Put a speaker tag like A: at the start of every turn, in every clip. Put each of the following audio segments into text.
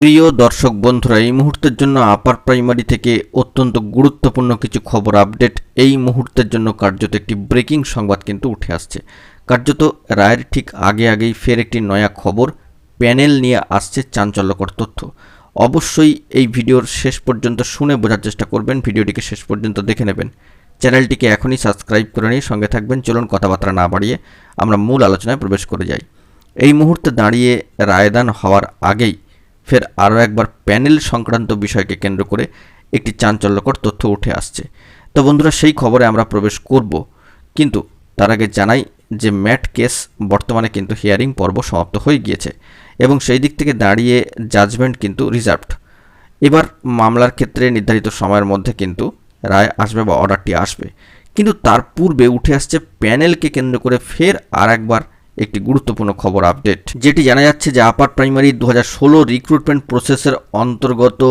A: প্রিয় দর্শক বন্ধুরা, এই মুহূর্তের জন্য আপার প্রাইমারি থেকে অত্যন্ত গুরুত্বপূর্ণ কিছু খবর আপডেট এই মুহূর্তের জন্য কার্যত একটি ব্রেকিং সংবাদ কিন্তু উঠে আসছে। কার্যত রায়ের ঠিক আগেই ফের একটি নয়া খবর প্যানেল নিয়ে আসছে চাঞ্চল্যকর তথ্য। অবশ্যই এই ভিডিওর শেষ পর্যন্ত শুনে বোঝার চেষ্টা করবেন, ভিডিওটিকে শেষ পর্যন্ত দেখে নেবেন। চ্যানেলটিকে এখনই সাবস্ক্রাইব করে নিয়ে সঙ্গে থাকবেন। চলুন কথাবার্তা না বাড়িয়ে আমরা মূল আলোচনায় প্রবেশ করে যাই। এই মুহূর্তে দাঁড়িয়ে রায়দান হওয়ার আগেই ফের আরও একবার প্যানেল সংক্রান্ত বিষয়কে কেন্দ্র করে একটি চাঞ্চল্যকর তথ্য উঠে আসছে। তো বন্ধুরা, সেই খবরে আমরা প্রবেশ করব, কিন্তু তার আগে জানাই যে ম্যাট কেস বর্তমানে কিন্তু হিয়ারিং পর্ব সমাপ্ত হয়ে গিয়েছে এবং সেই দিক থেকে দাঁড়িয়ে জাজমেন্ট কিন্তু রিজার্ভড। এবার মামলার ক্ষেত্রে নির্ধারিত সময়ের মধ্যে কিন্তু রায় আসবে বা অর্ডারটি আসবে, কিন্তু তার পূর্বে উঠে আসছে প্যানেলকে কেন্দ্র করে ফের আর একবার একটি গুরুত্বপূর্ণ খবর আপডেট, যেটি জানা যাচ্ছে যে আপার প্রাইমারি 2016 রিক্রুটমেন্ট প্রসেসের অন্তর্গত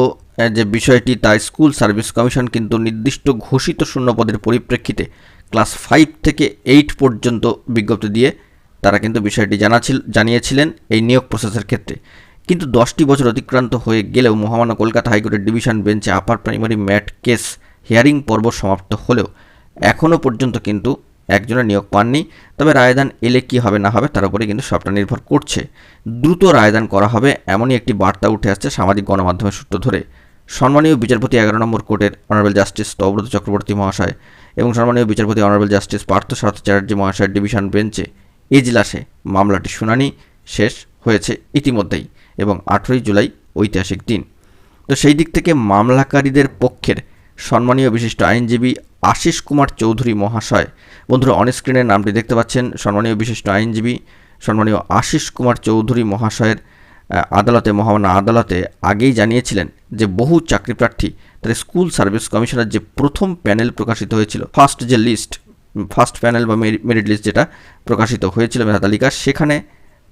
A: যে বিষয়টি তা স্কুল সার্ভিস কমিশন কিন্তু নির্দিষ্ট ঘোষিত শূন্যপদের পরিপ্রেক্ষিতে ক্লাস 5 থেকে 8 পর্যন্ত বিজ্ঞপ্তি দিয়ে তারা কিন্তু বিষয়টি জানিয়েছিলেন এই নিয়োগ প্রসেসের ক্ষেত্রে। কিন্তু 10টি বছর অতিক্রান্ত হয়ে গেলেও মহামান্য কলকাতা হাইকোর্টের ডিভিশন বেঞ্চে আপার প্রাইমারি ম্যাট কেস হিয়ারিং পর্ব সমাপ্ত হলেও এখনও পর্যন্ত কিন্তু একজনের নিয়োগ পাননি। তবে রায়দান এলে কী হবে না হবে তার উপরে কিন্তু সবটা নির্ভর করছে। দ্রুত রায়দান করা হবে এমনই একটি বার্তা উঠে আসছে সামাজিক গণমাধ্যমের সূত্র ধরে। সম্মানীয় বিচারপতি 11 নম্বর কোর্টের অনারেবল জাস্টিস তব্রত চক্রবর্তী মহাশয় এবং সম্মানীয় বিচারপতি অনারেবল জাস্টিস পার্থসারথী চ্যাটার্জি মহাশয়ের ডিভিশন বেঞ্চে এজলাসে মামলাটি শুনানি শেষ হয়েছে ইতিমধ্যেই এবং 18 জুলাই ঐতিহাসিক দিন। তো সেই দিক থেকে মামলাকারীদের পক্ষের সম্মানীয় বিশিষ্ট আইনজীবী আশিস কুমার চৌধুরী মহাশয়, বন্ধুরা অনস্ক্রিনের নামটি দেখতে পাচ্ছেন, সম্মানীয় বিশিষ্ট আইনজীবী সম্মানীয় আশিস কুমার চৌধুরী মহাশয়ের মহামান্য আদালতে আগেই জানিয়েছিলেন যে বহু চাকরি প্রার্থী তাদের স্কুল সার্ভিস কমিশনের যে প্রথম প্যানেল প্রকাশিত হয়েছিল, ফার্স্ট প্যানেল বা মেরিট লিস্ট যেটা প্রকাশিত হয়েছিল মেধা তালিকা, সেখানে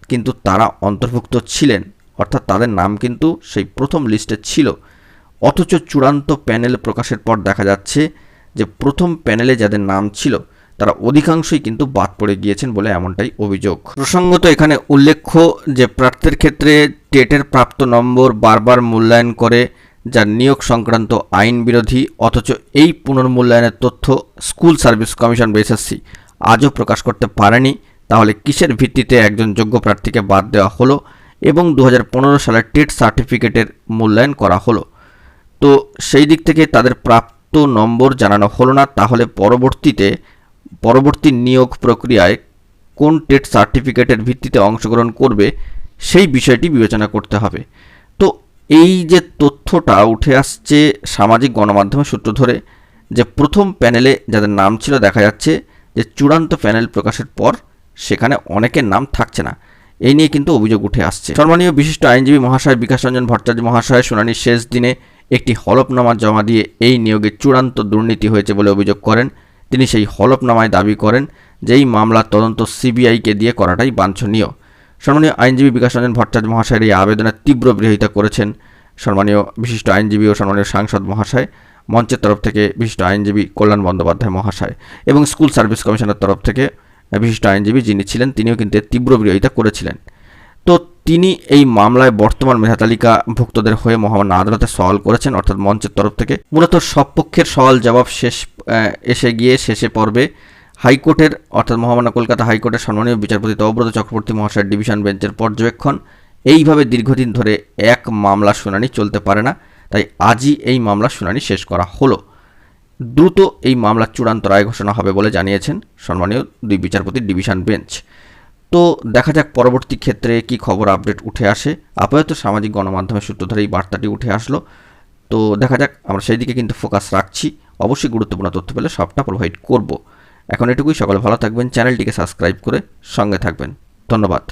A: কিন্তু তারা অন্তর্ভুক্ত ছিলেন, অর্থাৎ তাদের নাম কিন্তু সেই প্রথম লিস্টে ছিল। অথচ চূড়ান্ত প্যানেল প্রকাশের পর দেখা যাচ্ছে যে প্রথম প্যানেলে যাদের নাম ছিল তারা অধিকাংশই কিন্তু বাদ পড়ে গিয়েছেন বলে এমনটাই অভিযোগ। প্রসঙ্গত এখানে উল্লেখ্য যে প্রার্থীর ক্ষেত্রে টেটের প্রাপ্ত নম্বর বারবার মূল্যায়ন করে যা নিয়োগ সংক্রান্ত আইন বিরোধী, অথচ এই পুনর্মূল্যায়নের তথ্য স্কুল সার্ভিস কমিশন বা এসএসসি আজও প্রকাশ করতে পারেনি। তাহলে কিসের ভিত্তিতে একজন যোগ্য প্রার্থীকে বাদ দেওয়া হলো এবং 2015 সালের টেট সার্টিফিকেটের মূল্যায়ন করা হলো? তো সেই দিক থেকে তাদের প্রাপ্ত নম্বর জানানো হলো না, তাহলে পরবর্তী নিয়োগ প্রক্রিয়ায় কোন টেট সার্টিফিকেটের ভিত্তিতে অংশগ্রহণ করবে সেই বিষয়টি বিবেচনা করতে হবে। তো এই যে তথ্যটা উঠে আসছে সামাজিক গণমাধ্যমের সূত্র ধরে যে প্রথম প্যানেলে যাদের নাম ছিল, দেখা যাচ্ছে যে চূড়ান্ত প্যানেল প্রকাশের পর সেখানে অনেকের নাম থাকছে না, এই নিয়ে কিন্তু অভিযোগ উঠে আসছে। সম্মানীয় বিশিষ্ট আইনজীবী মহাশয় বিকাশ রঞ্জন ভট্টাচার্য মহাশয় শুনানির শেষ দিনে একটি হলফনামা জমা দিয়ে এই নিয়োগে চূড়ান্ত দুর্নীতি হয়েছে বলে অভিযোগ করেন। তিনি সেই হলফনামায় দাবি করেন যে এই মামলার তদন্ত সিবিআইকে দিয়ে করাটাই বাঞ্ছনীয়। সম্মানীয় আইনজীবী বিকাশ রঞ্জন ভট্টাচার্য মহাশয়ের এই আবেদনের তীব্র বিরোধিতা করেছেন সম্মানীয় বিশিষ্ট আইনজীবী ও সম্মানীয় সাংসদ মহাশয়, মঞ্চের তরফ থেকে বিশিষ্ট আইনজীবী কল্যাণ বন্দ্যোপাধ্যায় মহাশয় এবং স্কুল সার্ভিস কমিশনের তরফ থেকে বিশিষ্ট আইনজীবী যিনি ছিলেন তিনিও কিন্তু তীব্র বিরোধিতা করেছিলেন। তো তিনি এই মামলায় বর্তমান মেধা তালিকা ভুক্তদের হয়ে মহামান্য আদালতে সওয়াল করেছেন, অর্থাৎ মঞ্চের তরফ থেকে। মূলত সব পক্ষের সওয়াল জবাব শেষে পর্বে হাইকোর্টের অর্থাৎ মহামান্য কলকাতা হাইকোর্টের সম্মানীয় বিচারপতি তব্রত চক্রবর্তী মহাশয়ের ডিভিশন বেঞ্চের পর্যবেক্ষণ, এইভাবে দীর্ঘদিন ধরে এক মামলা শুনানি চলতে পারে না, তাই আজই এই মামলা শুনানি শেষ করা হলো। দ্রুত এই মামলার চূড়ান্ত রায় ঘোষণা হবে বলে জানিয়েছেন সম্মানীয় দুই বিচারপতির ডিভিশন বেঞ্চ। তো দেখা যাক পরবর্তী ক্ষেত্রে কি খবর আপডেট উঠে আসে। আপাতত সামাজিক গণমাধ্যমের সূত্র ধরে এই বার্তাটি উঠে আসলো, তো দেখা যাক, আমরা সেই দিকে কিন্তু ফোকাস রাখছি। অবশ্যই গুরুত্বপূর্ণ তথ্য পেলে সবটা প্রোভাইড করব। এখন এটুকুই, সকলে ভালো থাকবেন, চ্যানেলটিকে সাবস্ক্রাইব করে সঙ্গে থাকবেন। ধন্যবাদ।